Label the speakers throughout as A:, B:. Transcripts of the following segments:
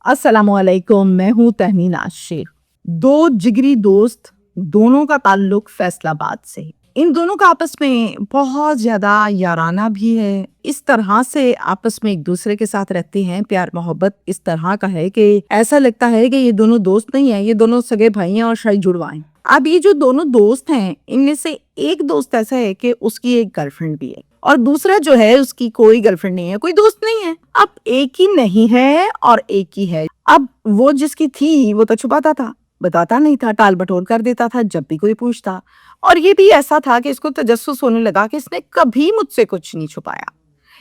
A: अस्सलाम वालेकुम, मैं हूँ तहमीन आशिर। दो जिगरी दोस्त, दोनों का ताल्लुक फैसलाबाद से है। इन दोनों का आपस में बहुत ज़्यादा याराना भी है। इस तरह से आपस में एक दूसरे के साथ रहते हैं, प्यार मोहब्बत इस तरह का है कि ऐसा लगता है कि ये दोनों दोस्त नहीं हैं, ये दोनों सगे भाई हैं और शायद जुड़वा हैं। अब ये जो दोनों दोस्त हैं, इनमें से एक दोस्त ऐसा है कि उसकी एक गर्लफ्रेंड भी है और दूसरा जो है उसकी कोई गर्लफ्रेंड नहीं है, कोई दोस्त नहीं है। अब एक ही नहीं है और एक ही है। अब वो जिसकी थी वो तो छुपाता था, बताता नहीं था, टाल बटोर कर देता था जब भी कोई पूछता। और ये भी ऐसा था कि इसको तजस्सुस होने लगा कि इसने कभी मुझसे कुछ नहीं छुपाया।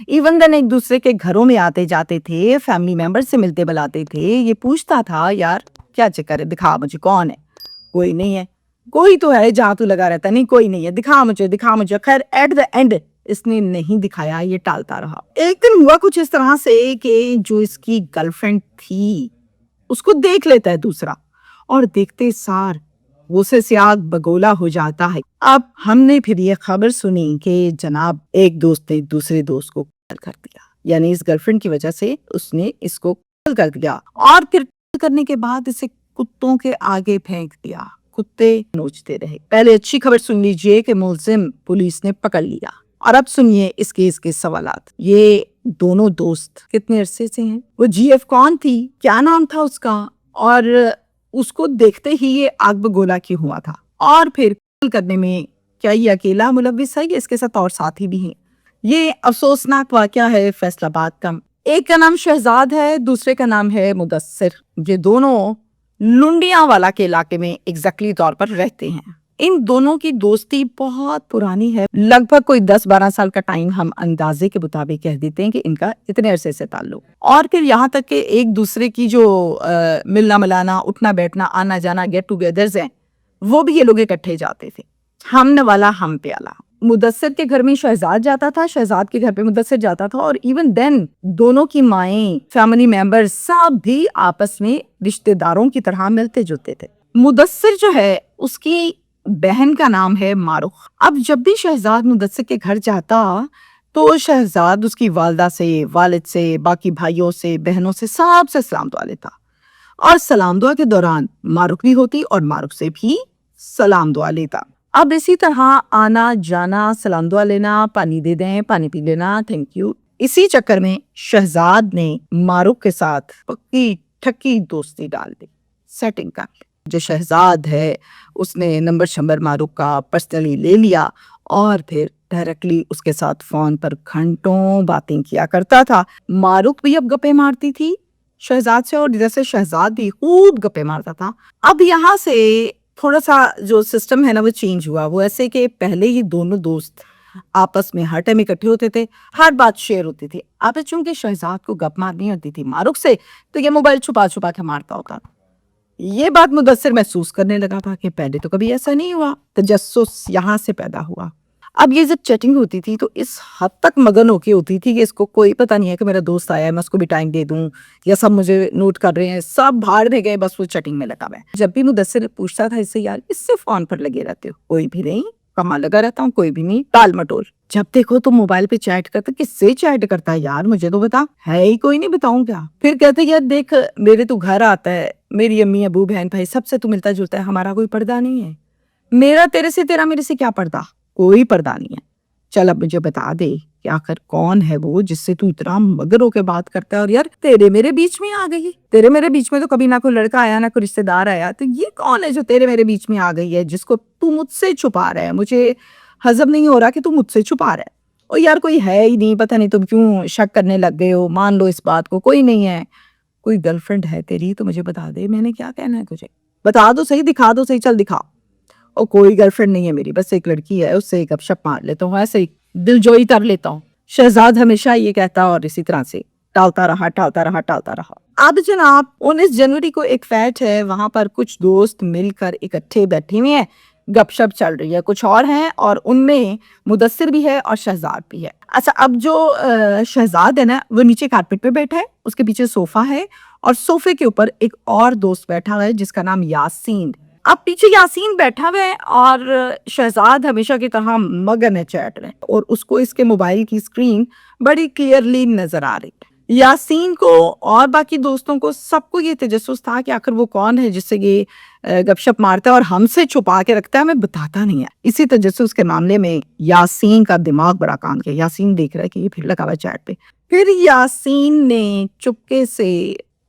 A: इवन देन एक दूसरे के घरों में आते जाते थे, फैमिली मेंबर से मिलते बुलाते थे, ये पूछता था यार क्या चक्कर है, दिखा मुझे कौन है। कोई नहीं है। कोई तो है जहाँ तू लगा रहता, नहीं कोई नहीं है, दिखा मुझे दिखा मुझे। खैर एट द एंड इसने नहीं दिखाया, ये टालता रहा। एक दिन हुआ कुछ इस तरह से कि जो इसकी गर्लफ्रेंड थी उसको देख लेता है दूसरा, और देखते सार वो से सियाग बगोला हो जाता है। अब हमने फिर ये खबर सुनी कि जनाब एक दोस्त ने दूसरे दोस्त को कत्ल कर दिया, यानी इस गर्लफ्रेंड की वजह से उसने इसको कत्ल कर दिया और फिर कत्ल करने के बाद इसे कुत्तों के आगे फेंक दिया। कुत्ते नोचते रहे। पहले अच्छी खबर सुन लीजिए कि मुलजिम पुलिस ने पकड़ लिया, और अब सुनिए इस केस के सवालात। ये दोनों दोस्त कितने अरसे से हैं, वो जीएफ कौन थी, क्या नाम था उसका, और उसको देखते ही ये आग बगोला क्यों हुआ था, और फिर कत्ल करने में क्या ये अकेला मुलव्विस है या इसके साथ और साथी भी हैं। ये अफसोसनाक वाकया है फैसलाबाद का। एक का नाम शहजाद है, दूसरे का नाम है मुदस्सिर। ये दोनों लुंडिया वाला के इलाके में एग्जैक्टली तौर पर रहते हैं। इन दोनों की दोस्ती बहुत पुरानी है, लगभग कोई 10-12 साल का टाइम हम अंदाजे के मुताबिक कह देते हैं कि इनका इतने अरसे से ताल्लुक। और फिर यहाँ तक कि एक दूसरे की जो मिलना मिलाना, उठना बैठना, आना जाना, गेट टुगेदर्स हैं, वो भी ये लोग इकट्ठे जाते थे। हमने वाला हम प्याला। मुदस्सिर के घर में शहजाद जाता था, शहजाद के घर पे मुदस्सिर जाता था, और इवन देन दोनों की माएं, फैमिली मेंबर्स सब भी आपस में रिश्तेदारों की तरह मिलते जुलते थे। मुदस्सिर जो है उसकी बहन का नाम है मारुख। अब जब भी शहजाद मुदस्सिर के घर जाता तो शहजाद उसकी वालदा से, वालिद से, बाकी भाइयों से, बहनों से सबसे सलाम दुआ लेता, और सलाम दुआ के दौरान मारुख भी होती और मारुख से भी सलाम दुआ लेता। अब इसी तरह आना जाना, सलाम दुआ लेना, पानी दे दें, पानी पी लेना, थैंक यू। इसी चक्कर में शहजाद ने मारुख के साथ पक्की ठक्की दोस्ती डाल दी, सेटिंग कर ली। जो शहजाद है उसने नंबर शंबर मारुख का पर्सनली ले लिया और फिर डायरेक्टली उसके साथ फोन पर घंटों बातें किया करता था। मारुख भी अब गप्पे मारती थी शहजाद से, और जैसे शहजाद भी खूब गप्पे मारता था। अब यहाँ से थोड़ा सा जो सिस्टम है ना वो चेंज हुआ। वो ऐसे कि पहले ही दोनों दोस्त आपस में हर टाइम इकट्ठे होते थे, हर बात शेयर होती थी। अब चूंकि शहजाद को गप मारनी होती थी मारुख से, तो ये मोबाइल छुपा छुपा के मारता होता। ये बात मुदस्सिर महसूस करने लगा था कि पहले तो कभी ऐसा नहीं हुआ। तजस्सुस यहाँ से पैदा हुआ। अब ये जब चैटिंग होती थी तो इस हद तक मगन होके होती थी कि इसको कोई पता नहीं है कि मेरा दोस्त आया है, मैं उसको भी टाइम दे दूं, या सब मुझे नोट कर रहे हैं, सब बाहर में गए, बस वो चैटिंग में लगा हुआ है। जब भी मुदस्सिर पूछता था इससे, यार इससे फोन पर लगे रहते हो, कोई भी नहीं, कहाँ लगा रहता हूँ, कोई भी नहीं, टाल मटोल। जब देखो तो मोबाइल पे चैट करता, किससे चैट करता है यार, मुझे तो बता, है ही कोई नहीं, बताऊं क्या। फिर कहते यार देख, मेरे तू घर आता है, मेरी अम्मी अबू बहन भाई सबसे तू मिलता जुलता है, हमारा कोई पर्दा नहीं है। मेरा तेरे से, तेरा मेरे से क्या पर्दा, कोई पर्दा नहीं है। चल अब मुझे बता दे कि आखिर कौन है वो जिससे तू इतना मगर होके बात करता है, और यार तेरे मेरे बीच में आ गई। तेरे मेरे बीच में तो कभी ना कोई लड़का आया ना कोई रिश्तेदार आया, तो ये कौन है जो तेरे मेरे बीच में आ गई है, जिसको तू मुझसे छुपा रहा है। मुझे हजम नहीं हो रहा कि तू मुझसे छुपा रहा है। और यार कोई है ही नहीं, पता नहीं तुम क्यों शक करने लग गए हो, मान लो इस बात को, कोई नहीं है। कोई गर्लफ्रेंड है तेरी तो मुझे बता दे, मैंने क्या कहना है तुझे, बता दो सही, दिखा दो सही, चल दिखा। और कोई गर्लफ्रेंड नहीं है मेरी, बस एक लड़की है, उससे एक गपशप मार लेता हूँ, ऐसे ही दिलजोई कर लेता हूँ। शहजाद हमेशा ये कहता और इसी तरह से टालता रहा टालता रहा टालता रहा। अब जनाब 19 जनवरी को एक फैट है, वहां पर कुछ दोस्त मिलकर इकट्ठे बैठे हुए हैं, गपशप चल रही है, कुछ और हैं, और उनमें मुदस्सिर भी है और शहजाद भी है। अच्छा, अब जो शहजाद है ना वो नीचे कारपेट पे बैठा है, उसके पीछे सोफा है, और सोफे के ऊपर एक और दोस्त बैठा हुआ है जिसका नाम यासीन। अब पीछे यासीन बैठा हुआ है और शहजाद हमेशा की तरह मगन है चैट में, और उसको इसके मोबाइल की स्क्रीन बड़ी क्लियरली नजर आ रही है। یاسین کو اور باقی دوستوں کو سب کو یہ تجسس تھا کہ آخر وہ کون ہے جس سے یہ گپ شپ مارتا ہے اور ہم سے چھپا کے رکھتا ہے، ہمیں بتاتا نہیں ہے۔ اسی تجسس کے معاملے میں یاسین کا دماغ بڑا کام کیا۔ یاسین دیکھ رہا ہے کہ یہ پھر لگا ہوا چیٹ پہ۔ پھر یاسین نے چپکے سے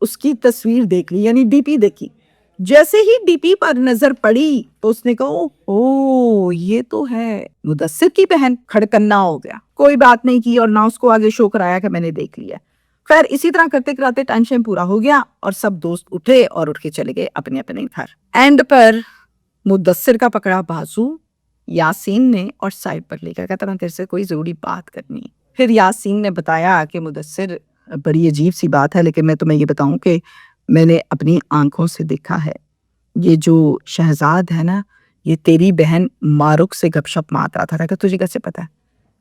A: اس کی تصویر دیکھ لی، یعنی ڈی پی دیکھی۔ جیسے ہی ڈی پی پر نظر پڑی تو اس نے کہا او یہ تو ہے مدثر کی بہن، کھڑکننا ہو گیا۔ کوئی بات نہیں کی اور نہ اس کو آگے شو کرایا کہ میں نے دیکھ لیا۔ خیر اسی طرح کرتے کراتے ٹینشن پورا ہو گیا اور سب دوست اٹھے اور اٹھ کے چلے گئے اپنے اپنے گھر۔ اینڈ پر مدثر کا پکڑا بازو یاسین نے اور سائڈ پر لے کر کہا تیرے سے کوئی ضروری بات کرنی۔ پھر یاسین نے بتایا کہ مدثر بڑی عجیب سی بات ہے، لیکن میں تمہیں یہ بتاؤں کہ میں نے اپنی آنکھوں سے دیکھا ہے، یہ جو شہزاد ہے نا یہ تیری بہن مارک سے گپ شپ مارتا تھا۔ کہ تجھے کیسے پتا ہے؟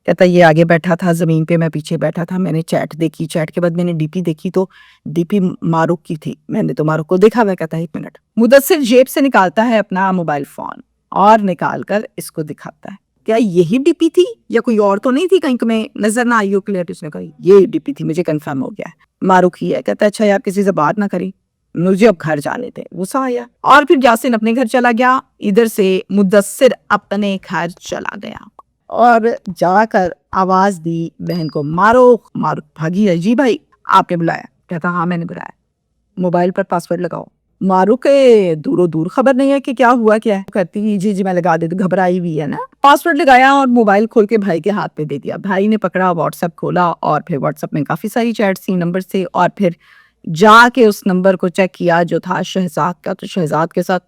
A: کہتا یہ آگے بیٹھا تھا زمین پہ، میں پیچھے بیٹھا تھا، میں نے چیٹ دیکھی، چیٹ کے بعد میں نے ڈی پی دیکھی تو ڈی پی مارک کی تھی، میں نے تو مارک کو دیکھا ہوا۔ کہتا ہے ایک منٹ۔ مدثر جیب سے نکالتا ہے اپنا موبائل فون اور نکال کر اس کو دکھاتا ہے، کیا یہی ڈی پی تھی یا کوئی اور تو نہیں تھی کہیں میں نظر نہ آئی ہو کلیئر؟ اس نے کہا یہ ڈی پی تھی، مجھے کنفرم ہو گیا ہے، مارک ہی ہے۔ کہتا ہے اچھا یار کسی سے بات نہ کری، مجھے اب گھر جانے تھے۔ غصہ آیا اور پھر یاسین اپنے گھر چلا گیا، ادھر سے مدثر اپنے گھر چلا گیا اور جا کر آواز دی بہن کو، مارک۔ مارک بھاگی ہے، جی بھائی آپ نے بلایا؟ کہتا ہاں میں نے بلایا، موبائل پر پاسورڈ لگاؤ۔ مارک کے دور و دور خبر نہیں ہے کہ کیا ہوا کیا ہے۔ کہتی جی جی میں لگا دیتی، گھبرائی ہوئی ہے نا۔ پاسورڈ لگایا اور موبائل کھول کے بھائی کے ہاتھ پہ دے دیا۔ بھائی نے پکڑا، واٹس ایپ کھولا اور پھر واٹس ایپ میں کافی ساری چیٹس تھی نمبر سے، اور پھر جا کے اس نمبر کو چیک کیا جو تھا شہزاد کا، تو شہزاد کے ساتھ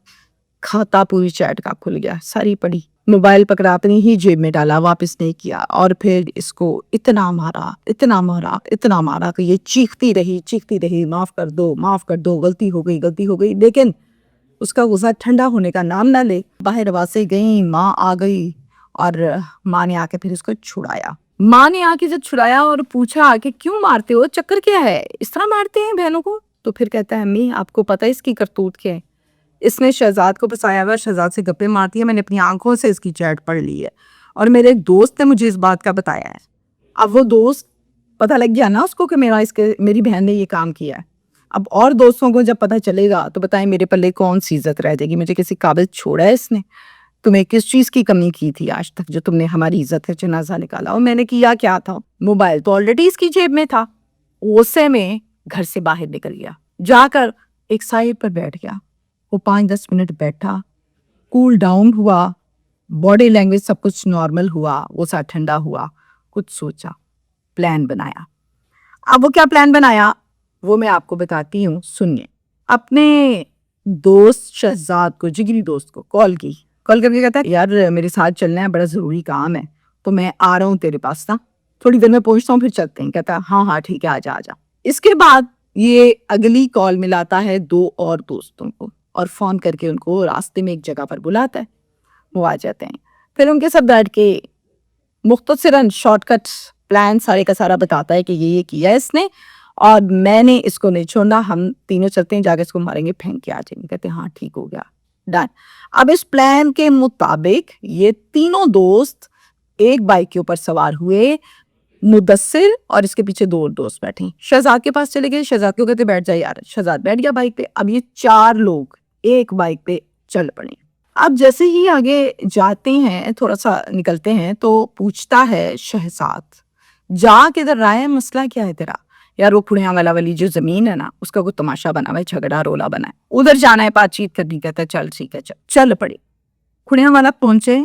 A: کھاتا پوری چیٹ کا کھل گیا، ساری پڑی۔ موبائل پکڑا اپنی ہی جیب میں ڈالا، واپس نہیں کیا، اور پھر اس کو اتنا مارا اتنا مارا اتنا مارا کہ یہ چیختی رہی معاف کر دو معاف کر دو، غلطی ہو گئی، لیکن اس کا غصہ ٹھنڈا ہونے کا نام نہ لے۔ باہر آوازیں گئیں، ماں آ گئی اور ماں نے آ کے پھر اس کو چھڑایا۔ ماں نے آ کے جب چھڑایا اور پوچھا کہ کیوں مارتے ہو، چکر کیا ہے، اس طرح مارتے ہیں بہنوں کو؟ تو پھر کہتا ہے امی آپ کو پتہ ہے اس کی کرتوت کیا ہے، اس نے شہزاد کو پھنسایا ہوا، شہزاد سے گپے مارتی ہے، میں نے اپنی آنکھوں سے اس کی چیٹ پڑھ لی ہے اور میرے ایک دوست نے مجھے اس بات کا بتایا ہے۔ اب وہ دوست پتہ لگ گیا نا اس کو کہ میری بہن نے یہ کام کیا ہے، اب اور دوستوں کو جب پتہ چلے گا تو بتائیں میرے پلے کون سی عزت رہ جائے گی؟ مجھے کسی قابل چھوڑا ہے اس نے؟ تمہیں کس چیز کی کمی کی تھی آج تک جو تم نے ہماری عزت کا جنازہ نکالا؟ اور میں نے کیا کیا تھا؟ موبائل تو آلریڈی اس کی جیب میں تھا۔ غصے میں گھر سے باہر نکل گیا، جا کر ایک سائڈ پر بیٹھ گیا۔ وہ 5-10 منٹ بیٹھا، کول ڈاؤن ہوا، باڈی لینگویج سب کچھ نارمل ہوا، غصہ ٹھنڈا ہوا، کچھ سوچا، پلان بنایا۔ اب وہ کیا پلان بنایا وہ میں آپ کو بتاتی ہوں، سنیے۔ اپنے دوست شہزاد کو، جگری دوست کو کال کر کے کہتا ہے یار میرے ساتھ چلنا ہے، بڑا ضروری کام ہے، تو میں آ رہا ہوں تیرے پاس نا، تھوڑی دیر میں پہنچتا ہوں، پھر چلتے ہیں۔ کہتا ہے ہاں ٹھیک ہے، آ جا۔ اس کے بعد یہ اگلی کال ملاتا ہے 2 اور دوستوں کو اور فون کر کے ان کو راستے میں ایک جگہ پر بلاتا ہے، وہ آ جاتے ہیں۔ پھر ان کے ساتھ بیٹھ کے مختصراً شارٹ کٹ پلان سارے کا سارا بتاتا ہے کہ یہ کیا ہے اس نے اور میں نے اس کو نہیں چھوڑنا، ہم تینوں چلتے ہیں، جا کے اس کو ماریں گے، پھینک کے آ جائیں گے۔ کہتے ہیں ہاں ٹھیک ہو گیا، ڈن۔ اب اس پلان کے مطابق یہ تینوں دوست ایک بائک کے اوپر سوار ہوئے، مدثر اور اس کے پیچھے 2 اور دوست بیٹھے، شہزاد کے پاس چلے گئے۔ شہزاد کو کہتے بیٹھ جا یار، شہزاد بیٹھ گیا بائک پہ۔ اب یہ 4 لوگ ایک بائک پہ چل پڑے۔ اب جیسے ہی آگے جاتے ہیں، تھوڑا سا نکلتے ہیں تو پوچھتا ہے شہزاد جا کدھر رہا ہے، مسئلہ کیا ہے تیرا؟ یار وہ کھڑیاں والا والی جو زمین ہے نا اس کا کوئی تماشا بنا ہوا ہے، جھگڑا رولا بنا ہے، ادھر جانا ہے، بات چیت کرنی۔ کہتا ہے چل ٹھیک ہے، چل پڑے۔ کھڑیاں والا پہنچے،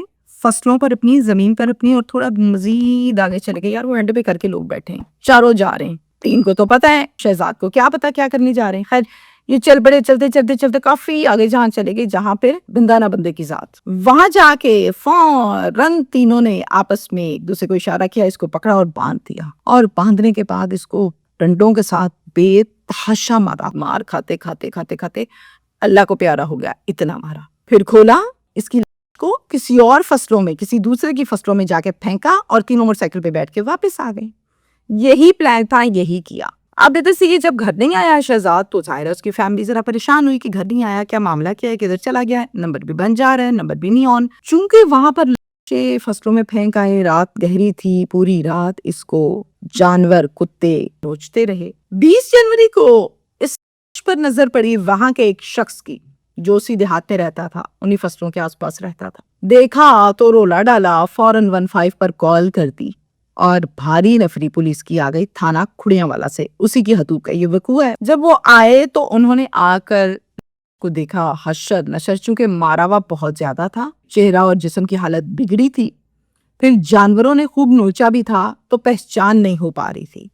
A: فصلوں پر اپنی، زمین پر اپنی، اور تھوڑا مزید آگے چلے گئے۔ یار وہ اینڈ پہ کر کے لوگ بیٹھے ہیں، چاروں جا رہے ہیں، 3 کو تو پتہ ہے، شہزاد کو کیا پتا کیا کرنے جا رہے ہیں۔ خیر یہ چل پڑے، چلتے کافی آگے جہاں چلے گئے جہاں پھر بندہ نہ بندے کی ذات، وہاں جا کے فوراً تینوں نے آپس میں ایک دوسرے کو اشارہ کیا، اس کو پکڑا اور باندھ دیا، اور باندھنے کے بعد اس کو ڈنڈوں کے ساتھ بے تحاشا مارا، مار کھاتے اللہ کو پیارا ہو گیا، اتنا مارا۔ پھر کھولا اس کی کو کسی اور فصلوں میں، کسی دوسرے کی فصلوں میں جا کے پھینکا، اور تینوں موٹر سائیکل پہ بیٹھ کے واپس آ گئے۔ یہی پلان تھا، یہی کیا۔ اب ادھر سے یہ جب گھر نہیں آیا شہزاد تو ظاہر ہے اس کی فیملی ذرا پریشان ہوئی کہ گھر نہیں آیا، کیا معاملہ کیا ہے، کدھر چلا گیا ہے، نمبر بھی بن جا رہا ہے، نمبر بھی نہیں آن، چونکہ وہاں پر फसलों में फेंक आए। रात गहरी थी, पूरी रात इसको जानवर कुत्ते नोचते रहे। 20 जनवरी को इस पर नजर पड़ी वहां के एक शख्स की जो उसी देहात में रहता था, उन्हीं फसलों के आसपास रहता था। देखा तो रोला डाला, फौरन 15 पर कॉल कर दी और भारी नफरी पुलिस की आ गई थाना खुड़ियांवाला से। उसी की हतूब का ये वकूआ है। जब वो आए तो उन्होंने आकर को देखा हशर नशर, चूंकि मारा हुआ बहुत ज्यादा था, चेहरा और जिस्म की हालत बिगड़ी थी। फिर जानवरों ने खूब नोचा भी था तो पहचान नहीं हो पा रही थी।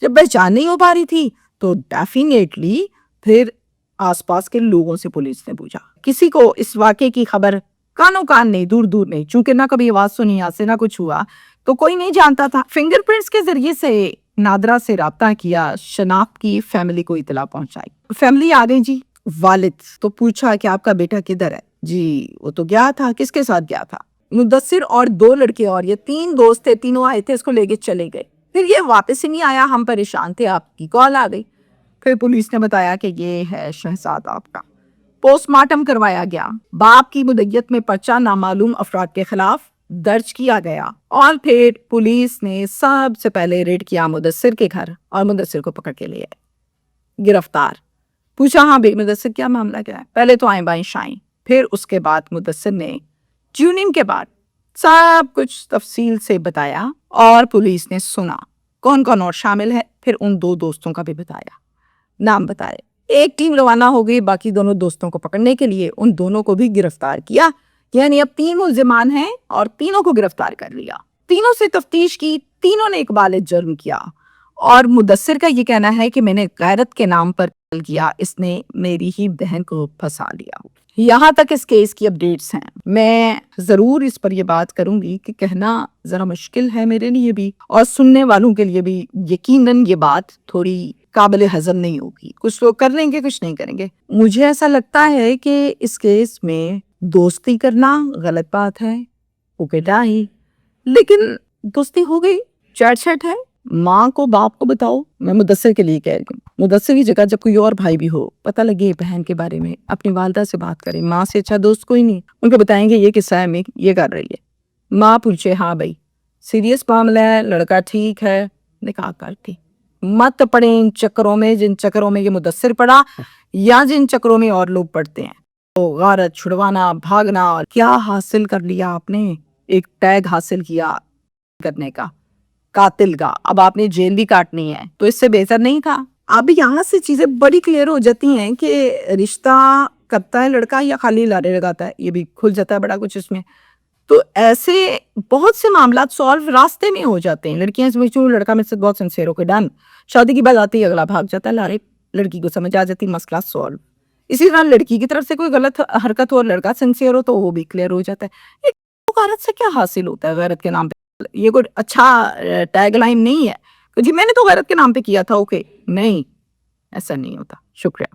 A: जब पहचान नहीं हो पा रही थी तो डेफिनेटली फिर आसपास के लोगों से पुलिस ने पूछा। किसी को इस वाक़े की खबर कानों कान नहीं, दूर दूर नहीं, चूंकि ना कभी आवाज सुनी, यहाँ से ना कुछ हुआ, तो कोई नहीं जानता था। फिंगरप्रिंट्स के जरिए से नादरा से राब्ता किया, शनाख्त की, फैमिली को इतला पहुंचाई। फैमिली आ गई जी। वालिद तो पूछा कि आपका बेटा किधर है? जी वो तो गया था। किसके साथ गया था? मुदस्सिर और 2 लड़के, और ये 3 दोस्त थे, तीनों आए थे, इसको लेके चले गए। फिर ये वापस ही नहीं आया, हम परेशान थे, आपकी कॉल आ गई। फिर पुलिस ने बताया कि ये है शहजाद आपका। पोस्टमार्टम करवाया गया। बाप की मुद्दत में पर्चा नामालूम अफराद के खिलाफ दर्ज किया गया और फिर पुलिस ने सबसे पहले रेड किया मुदस्सिर के घर और मुदस्सिर को पकड़ के ले आए गिरफ्तार। पूछा हाँ बे मुदस्सिर क्या मामला क्या है? पहले तो आए बाई शाई, फिर उसके बाद मुदस्सिर ने ट्यूनिंग के बाद सब कुछ तफसील से बताया और पुलिस ने सुना कौन कौन और शामिल है। फिर उन 2 दोस्तों का भी बताया, नाम बताए। एक टीम रवाना हो गई बाकी दोनों दोस्तों को पकड़ने के लिए। उन दोनों को भी गिरफ्तार किया, यानी अब 3 मुल्जिमान हैं और तीनों को गिरफ्तार कर लिया। तीनों से तफ्तीश की, तीनों ने इकबाल जुर्म किया और मुदस्सिर का ये कहना है कि मैंने गैरत के नाम पर किया, इसने मेरी ही बहन को फंसा लिया। यहाँ तक इस केस की अपडेट्स हैं। मैं जरूर इस पर ये बात करूंगी कि कहना जरा मुश्किल है मेरे लिए भी और सुनने वालों के लिए भी। यकीनन ये बात थोड़ी काबिल हजम नहीं होगी। कुछ लोग कर लेंगे, कुछ नहीं करेंगे। मुझे ऐसा लगता है कि इस केस में दोस्ती करना गलत बात है, उकेटाई, लेकिन दोस्ती हो गई, चैट चैट है, माँ को बाप को बताओ। मैं मुदस्सिर के लिए कह रही हूँ, मुदस्सिर की जगह जब कोई और भाई भी हो, पता लगे बहन के बारे में, अपनी वालदा से बात करें। माँ से अच्छा दोस्त कोई नहीं, उनको बताएंगे ये किस्सा है, मैं ये कर रही है। माँ पूछे हाँ भाई सीरियस मामला है, लड़का ठीक है, निकाह करती। मत पड़े इन चक्करों में जिन चक्करों में ये मुदस्सिर पड़ा या जिन चक्करों में और लोग पढ़ते हैं। तो गारत छुड़वाना, भागना, और क्या हासिल कर लिया आपने? एक टैग हासिल किया करने का, कातिल का। अब आपने जेल भी काटनी है, तो इससे बेहतर नहीं था? अब यहाँ से चीजें बड़ी क्लियर हो जाती हैं कि रिश्ता करता है लड़का या खाली लारे लगाता है, ये भी खुल जाता है बड़ा कुछ इसमें। तो ऐसे बहुत से मामला सॉल्व रास्ते में हो जाते हैं। लड़कियां समझती लड़का मेरे से बहुत सिंसियर होकर डन, शादी की बात आती है अगला भाग जाता है लारे, लड़की को समझ आ जाती मसला सॉल्व। इसी तरह लड़की की तरफ से कोई गलत हरकत हो और लड़का सिंसियर हो तो वो भी क्लियर हो जाता है। गैरत से क्या हासिल होता है गैरत के नाम पे? ये कोई अच्छा टैग लाइन नहीं है जी मैंने तो गैरत के नाम पे किया था, ओके नहीं, ऐसा नहीं होता। शुक्रिया।